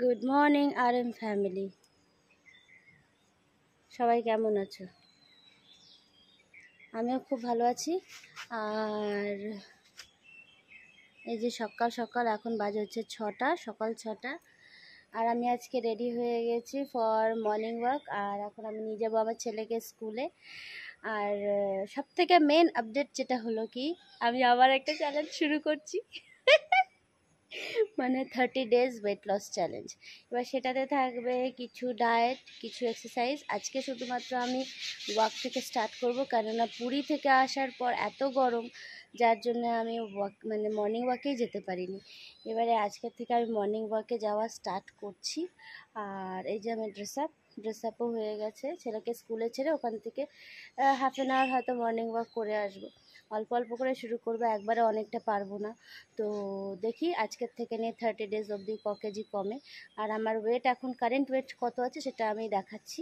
Good morning আর এম family, সবাই কেমন আছো? আমিও খুব ভালো আছি। আর এই যে সকাল সকাল এখন বাজে হচ্ছে 6টা, সকাল 6টা। আর আমি আজকে রেডি হয়ে গেছি ফর মর্নিং ওয়াক। আর এখন আমি নিয়ে যাবো আমার ছেলেকে স্কুলে। আর সব থেকে মেন আপডেট যেটা হলো কি, আমি আবার একটা চ্যালেঞ্জ শুরু করছি। মানে 30 ডেজ ওয়েট লস চ্যালেঞ্জ। এবার সেটাতে থাকবে কিছু ডায়েট, কিছু এক্সারসাইজ। আজকে শুধুমাত্র আমি ওয়াক থেকে স্টার্ট করব, কেননা পুরী থেকে আসার পর এত গরম, যার জন্য আমি মর্নিং ওয়াকেই যেতে পারিনি। এবারে আজকের থেকে আমি মর্নিং ওয়াকে যাওয়া স্টার্ট করছি। আর এই যে আমার ড্রেস আপও হয়ে গেছে। ছেলেকে স্কুলে ছেড়ে ওখান থেকে হাফ অ্যান আওয়ার হয়তো মর্নিং ওয়াক করে আসবো। অল্প অল্প করে শুরু করবো, একবারে অনেকটা পারবো না। তো দেখি আজকের থেকে নিয়ে 30 ডেজ অবধি কেজি কমে। আর আমার ওয়েট এখন কারেন্ট ওয়েট কত আছে সেটা আমি দেখাচ্ছি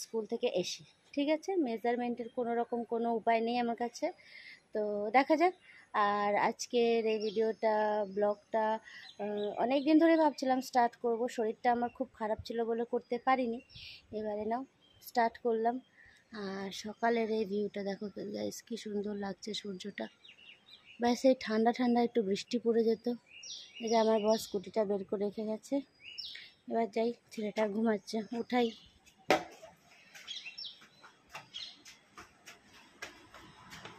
স্কুল থেকে এসে। ঠিক আছে, মেজারমেন্টের কোনো উপায় নেই আমার কাছে, তো দেখা যাক। আর আজকের এই ব্লগটা অনেক দিন ধরে ভাবছিলাম স্টার্ট করব, শরীরটা আমার খুব খারাপ ছিল বলে করতে পারিনি। এবারে নাও স্টার্ট করলাম। আর সকালের এই ভিউটা দেখো গাইস, কি সুন্দর লাগছে সূর্যটা। ব্যাস এই ঠান্ডা ঠান্ডা একটু বৃষ্টি পড়ে যেত। এই যে আমার বস স্কুটিটা বের করে রেখে গেছে। এবার যাই, ছেলেটা ঘুমাচ্ছে, উঠাই।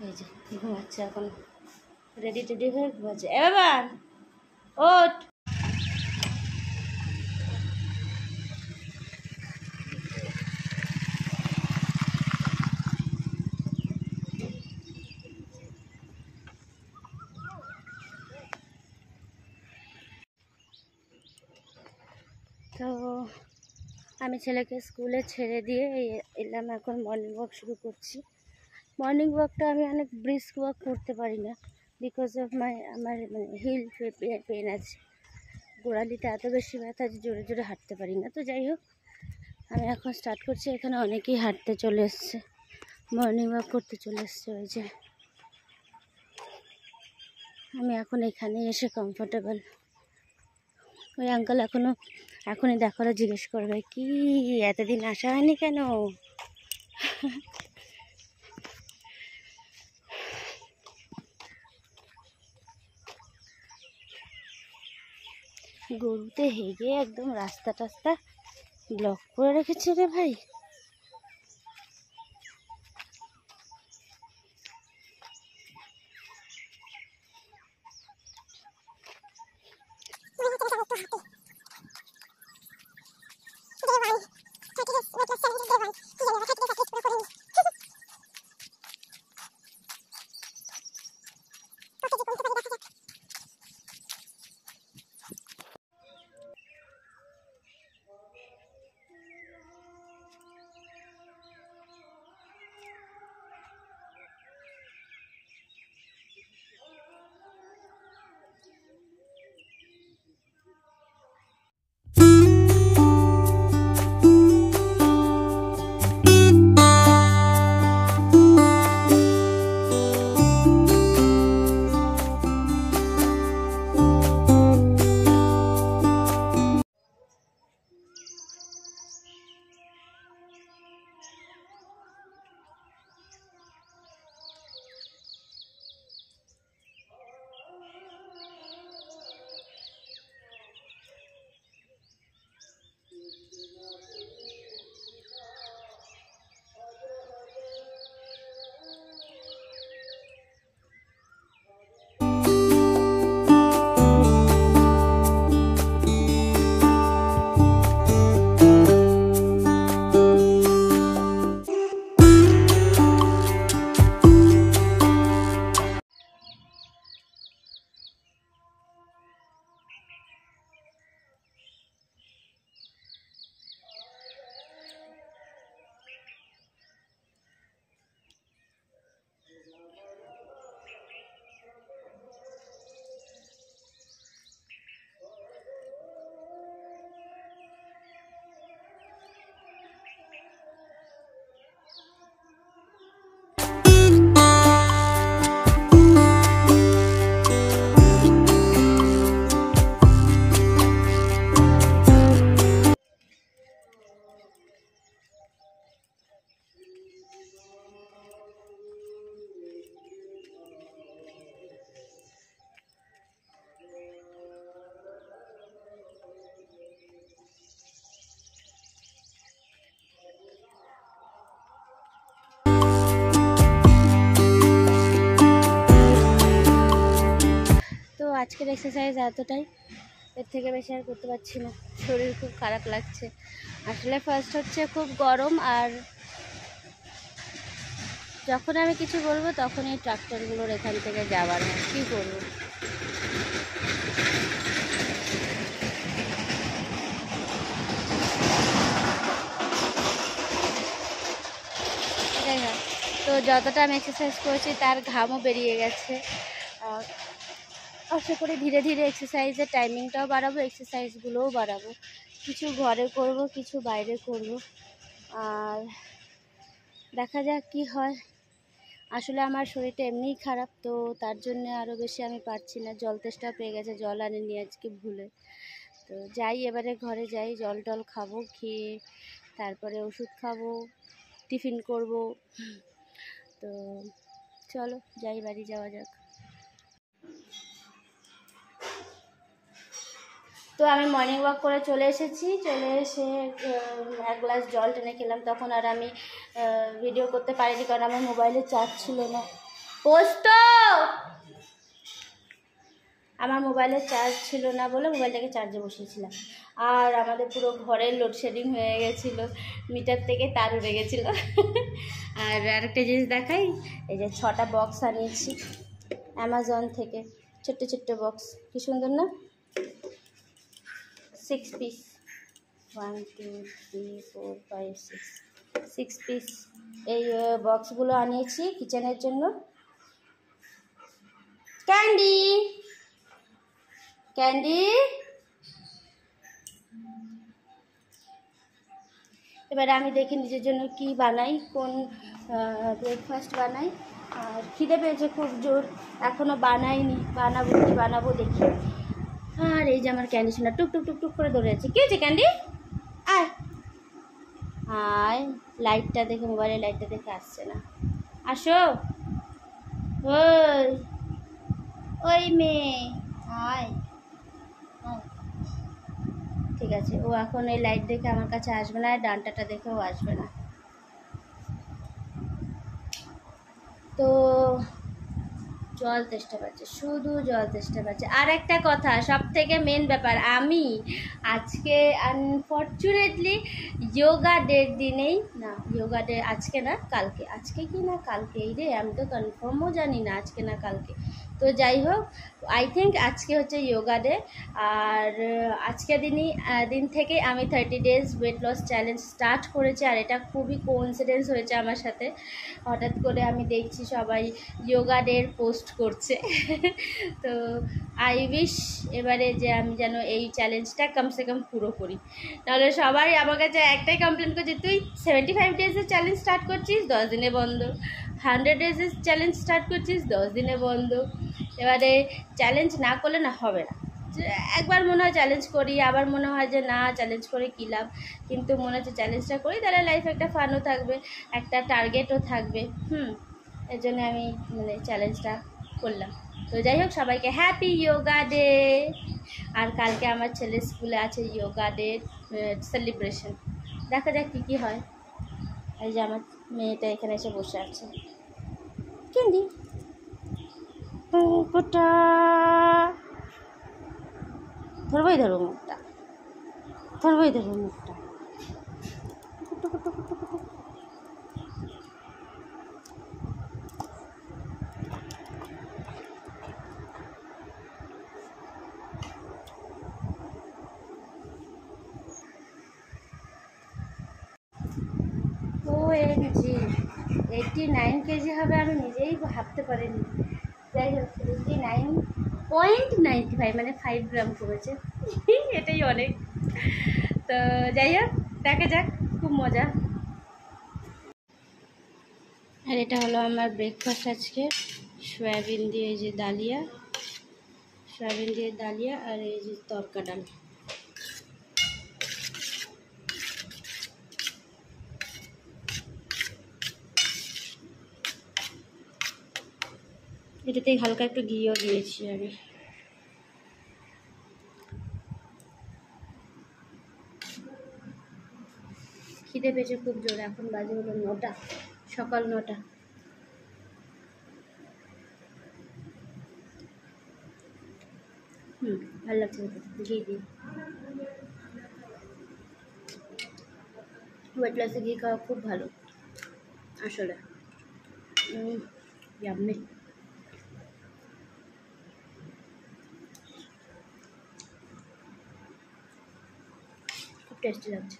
এই যে ঘুমাচ্ছে এখন, রেডি হয়ে ঘুমাচ্ছে। এবার ওঠ। তো আমি ছেলেকে স্কুলে ছেড়ে দিয়ে এলাম, এখন মর্নিং ওয়াক শুরু করছি। মর্নিং ওয়াকটা আমি অনেক ব্রিস্ক ওয়াক করতে পারি না, বিকজ অফ আমার হিল পেন আছে। গোড়ালিতে এত বেশি ব্যথা যে জোরে জোরে হাঁটতে পারি না। তো যাই হোক, আমি এখন স্টার্ট করছি। এখানে অনেকেই হাঁটতে চলে এসছে, মর্নিং ওয়াক করতে চলে এসছে। ওই যে আমি এখন এখানে এসে কমফোর্টেবল। ওই আঙ্কেল এখনই দেখালে জিজ্ঞেস করবে, কি এতদিন আসা হয়নি কেন? গরুতে হেগে একদম রাস্তা টাস্তা ব্লক করে রেখেছে রে ভাই। আজকের এক্সারসাইজ এতটাই, এর থেকে বেশি আর করতে পারছি না, শরীর খুব খারাপ লাগছে। আসলে ফার্স্ট হচ্ছে খুব গরম, আর যখন আমি কিছু বলবো তখন এই ট্রাক্টরগুলোর এখান থেকে যাওয়ার হয়, কী করবো। যাই হোক, তো যতটা আমি এক্সারসাইজ করেছি তার ঘামও বেরিয়ে গেছে। আশা করি ধীরে ধীরে এক্সারসাইজের টাইমিংটাও বাড়াবো, এক্সারসাইজগুলোও বাড়াবো। কিছু ঘরে করব, কিছু বাইরে করব, আর দেখা যাক কি হয়। আসলে আমার শরীরটা এমনিই খারাপ, তো তার জন্য আরও বেশি আমি পারছি না। জল তেষ্টা পেয়ে গেছে, জল আনিনি আজকে ভুলে। তো যাই, এবারে ঘরে যাই, জল টল খাবো, খেয়ে তারপরে ওষুধ খাবো, টিফিন করব। তো চলো যাই, বাড়ি যাওয়া যাক। তো আমি মর্নিং ওয়াক করে চলে এসেছি, চলে এসে এক গ্লাস জল টেনে খেলাম। তখন আর আমি ভিডিও করতে পারিনি, কারণ আমার মোবাইলে চার্জ ছিল না। পোস্ত আমার মোবাইলে চার্জ ছিল না বলে মোবাইলটাকে চার্জে বসিয়েছিলাম। আর আমাদের পুরো ঘরের লোডশেডিং হয়ে গেছিলো, মিটার থেকে তার উড়ে গেছিলো। আর আরেকটা জিনিস দেখাই, এই যে 6টা বক্স আনিয়েছি অ্যামাজন থেকে, ছোট্ট ছোট্ট বক্স, কি সুন্দর না? 6 পিস, 1 2 3 4 5 6 পিস এই বক্সগুলো আনিয়েছি কিচেনের জন্য। ক্যান্ডি ক্যান্ডি, এবারে আমি দেখি নিজের জন্য কি বানাই, কোন ব্রেকফাস্ট বানাই। আর খিদে পেয়েছে খুব জোর, এখনও বানাইনি, বানাবো দেখি। আর এই যে আমার ক্যান্ডি শোনা টুক টুক টুক টুক করে দৌড়ে যাচ্ছে। কি হয়েছে ক্যান্ডি? আয় আয়, লাইটটা দেখে, মোবাইলের লাইটটা দেখে আসছে না। আসো, ওই ওই মেয়ে, আয়। ঠিক আছে, ও এখন এই লাইট দেখে আমার কাছে আসবে না, ডান্টাটা দেখেও আসবে না। তো জল তেষ্টা পাচ্ছে, শুধু জল তেষ্টা পাচ্ছে। আর একটা কথা, সব থেকে মেন ব্যাপার, আমি আজকে আনফর্চুনেটলি যোগা ডের দিনেই না, যোগা ডে আজকে না কালকে, আজকে কি না কালকে, এই রে আমি তো কনফার্মও জানি না আজকে না কালকে। তো যাই হোক, আই থিঙ্ক আজকে হচ্ছে যোগা ডে। আর আজকে দিন থেকে আমি 30 days weight loss challenge start করেছি। আর এটা খুবই কোইন্সিডেন্স হয়েছে আমার সাথে, হঠাৎ করে আমি দেখছি সবাই যোগা ডের পোস্ট করছে। তো আই উইশ এবারে যে আমি যেন এই চ্যালেঞ্জটা কমসে কম পুরো করি। তাহলে সবাই আমার কাছে একটাই কমপ্লেন করছে, তুই 75 ডেজের চ্যালেঞ্জ স্টার্ট করছিস, 10 দিনে বন্ধ। 100 ডেজের চ্যালেঞ্জ স্টার্ট করছিস, 10 দিনে বন্ধ। এবারে চ্যালেঞ্জ না করলে না হবে না। একবার মনে হয় চ্যালেঞ্জ করি, আবার মনে হয় যে না চ্যালেঞ্জ করে কী লাভ, কিন্তু মনে হচ্ছে চ্যালেঞ্জটা করি, তাহলে লাইফে একটা ফানও থাকবে, একটা টার্গেটও থাকবে। এর জন্য আমি মানে চ্যালেঞ্জটা করলাম। তো যাই হোক, সবাইকে হ্যাপি যোগা ডে। আর কালকে আমার ছেলের স্কুলে আছে যোগা ডে সেলিব্রেশন, দেখা যাক কী কী হয়। এই যে আমার মেয়েটা এখানে এসে বসে আছে, ক্যান্ডি কোটা, ধরবই ধরবো মুখটা, ধরবই ধরবো মুখটা। OMG 89 কেজি হবে, আমি নিজেই ভাবতে পারিনি। যাই হোক, 89.95 মানে 5 গ্রাম কমেছে, এটাই অনেক। তো যাই হোক, দেখা যাক, খুব মজা। আর এটা হলো আমার ব্রেকফাস্ট আজকে, সয়াবিন দিয়ে এই যে ডালিয়া, সয়াবিন দিয়ে ডালিয়া, আর এই যে তরকা ডাল। এটাতে হালকা একটু ঘিও দিয়েছি আমি। খিদে পেয়েছে খুব জোর, এখন বাজে হলো 9টা, সকাল 9টা। ভালো লাগছে ঘি দিয়ে। ওয়েট লসে ঘি খাওয়া খুব ভালো আসলে। ইয়াম্মি। খুব টেস্টি লাগছে।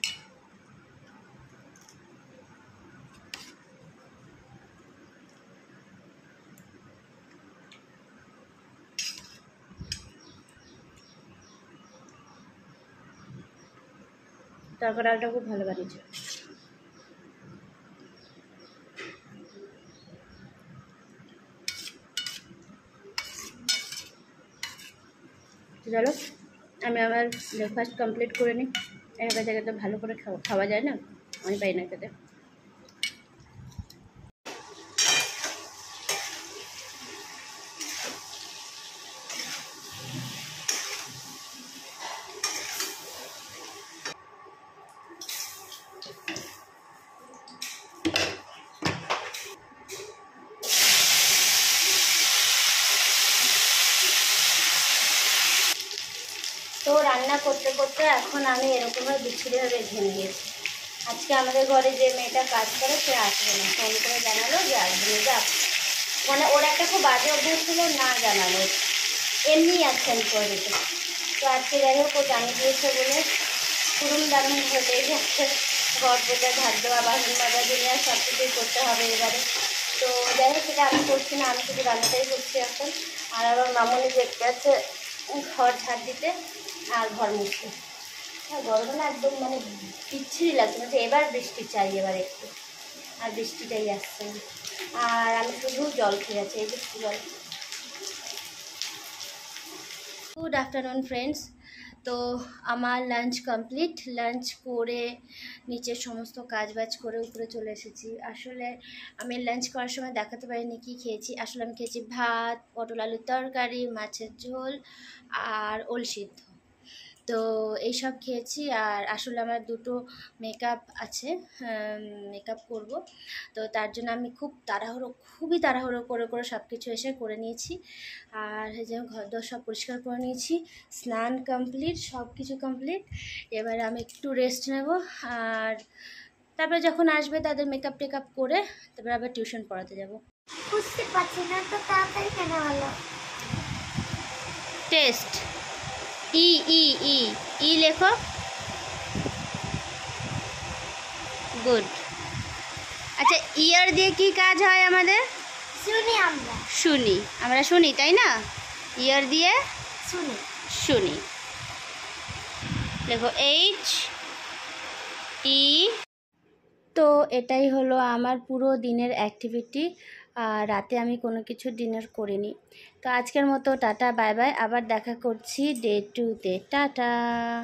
তরকা ডালটা খুব ভালো বানিয়েছে। চলো আমি আমার ব্রেকফাস্ট কমপ্লিট করে নিই। এভাবে জায়গাতে ভালো করে খাওয়া যায় না, আমি পাই না খেতে। তো রান্না করতে করতে এখন আমি এরকমভাবে বিচ্ছিরিভাবে রেখে নিয়েছি। আজকে আমাদের ঘরে যে মেয়েটা কাজ করে সে আসবে না, ফোন করে জানালো যে আসবে না, যা মানে ওর একটা খুব বাজে অভ্যাস ছিল না জানালো, এমনি অ্যাবসেন্ট করে দিত। তো আজকে যাই হোক ও জানিয়ে দিয়েছে বলে পুরুম দারুণ হয়ে যাচ্ছে। ঘর পোছা, ঝাড় দেওয়া, বাসন মাজা, দুনিয়া সব কিছুই করতে হবে এবারে। তো যাই হোক সেটা আমি করছি না, আমি শুধু রান্নাটাই করছি এখন। আর আমার মামনি দেখতে আছে ঘর ঝাড় দিতে আর ঘর মুছতে। হ্যাঁ গরমে না একদম মানে বিচ্ছিরি লাগছে, মানে এবার বৃষ্টি চাই এবার একটু, আর বৃষ্টিটাই আসছে না। আর আমি শুধু জল খেয়ে আছি, এই যে জল। Good afternoon friends. তো আমার লাঞ্চ কমপ্লিট, লাঞ্চ করে নিচের সমস্ত কাজ বাজ করে উপরে চলে এসেছি। আসলে আমি লাঞ্চ করার সময় দেখাতে পারিনি কী খেয়েছি। আসলে আমি খেয়েছি ভাত, পটল আলুর তরকারি, মাছের ঝোল আর ওল সিদ্ধ। তো এইসব খেয়েছি। আর আসলে আমার দুটো মেকআপ আছে, মেকআপ করব, তো তার জন্য আমি খুবই তাড়াহুড়ো করে সব কিছু এসে করে নিয়েছি। আর এই যে ঘর দর সব পরিষ্কার করে নিয়েছি, স্নান কমপ্লিট, সব কিছু কমপ্লিট। এবারে আমি একটু রেস্ট নেব, আর তারপরে যখন আসবে তাদের মেকআপ টেকআপ করে তারপরে আবার টিউশন পড়াতে যাব। বুঝতে পারছি না তো তাড়াতাড়ি কেন হলো? টেস্ট ই ই ই ই লেখো। গুড। আচ্ছা ইয়ার দিয়ে কি কাজ হয় আমাদের? আমরা শুনি তাই না? ইয়ার দিয়ে শুনি। দেখো এইচ ই। তো এটাই হলো আমার পুরো দিনের অ্যাক্টিভিটি। আর রাতে আমি কোনো কিছু ডিনার করিনি। তো আজকের মতো টাটা বাই বাই, আবার দেখা করছি ডে 2-তে। টাটা।